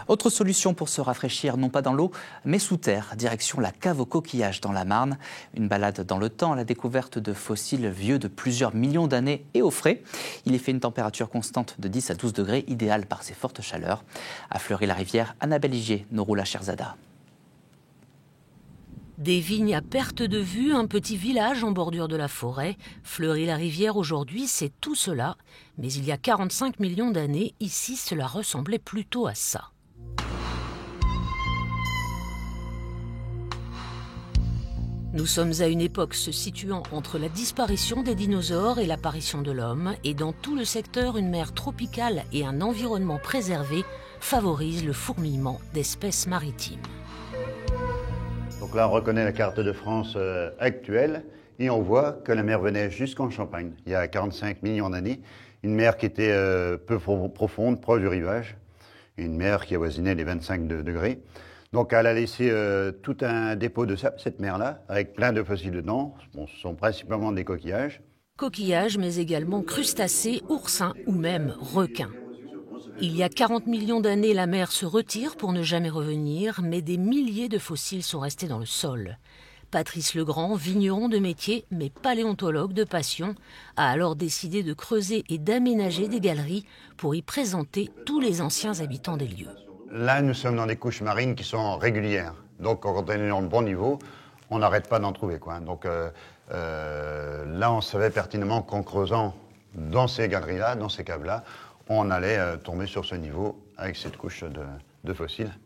Autre solution pour se rafraîchir, non pas dans l'eau, mais sous terre, direction la cave aux coquillages dans la Marne. Une balade dans le temps à la découverte de fossiles vieux de plusieurs millions d'années et au frais. Il y fait une température constante de 10 à 12 degrés, idéale par ces fortes chaleurs. À Fleury-la-Rivière, Annabelle Igier, Noroula Cherzada. Des vignes à perte de vue, un petit village en bordure de la forêt. Fleury-la-Rivière aujourd'hui, c'est tout cela. Mais il y a 45 millions d'années, ici, cela ressemblait plutôt à ça. Nous sommes à une époque se situant entre la disparition des dinosaures et l'apparition de l'homme. Et dans tout le secteur, une mer tropicale et un environnement préservé favorisent le fourmillement d'espèces maritimes. Donc là, on reconnaît la carte de France actuelle et on voit que la mer venait jusqu'en Champagne, il y a 45 millions d'années. Une mer qui était peu profonde, proche du rivage. Une mer qui avoisinait les 25 degrés. Donc elle a laissé tout un dépôt de sable, cette mer-là, avec plein de fossiles dedans. Bon, ce sont principalement des coquillages. Coquillages, mais également crustacés, oursins ou même requins. Il y a 40 millions d'années, la mer se retire pour ne jamais revenir, mais des milliers de fossiles sont restés dans le sol. Patrice Legrand, vigneron de métier, mais paléontologue de passion, a alors décidé de creuser et d'aménager des galeries pour y présenter tous les anciens habitants des lieux. Là, nous sommes dans des couches marines qui sont régulières. Donc quand on est dans le bon niveau, on n'arrête pas d'en trouver, quoi. Donc là, on savait pertinemment qu'en creusant dans ces galeries-là, dans ces caves-là, on allait tomber sur ce niveau avec cette couche de fossiles.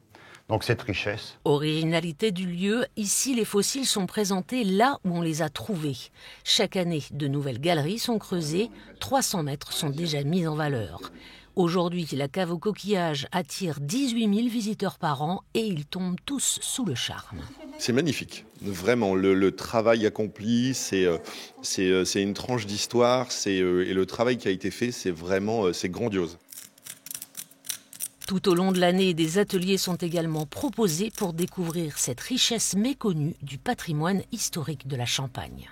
Donc cette richesse. Originalité du lieu, ici les fossiles sont présentés là où on les a trouvés. Chaque année, de nouvelles galeries sont creusées, 300 mètres sont déjà mis en valeur. Aujourd'hui, la cave aux coquillages attire 18 000 visiteurs par an et ils tombent tous sous le charme. C'est magnifique, vraiment. Le travail accompli, c'est une tranche d'histoire et le travail qui a été fait, c'est grandiose. Tout au long de l'année, des ateliers sont également proposés pour découvrir cette richesse méconnue du patrimoine historique de la Champagne.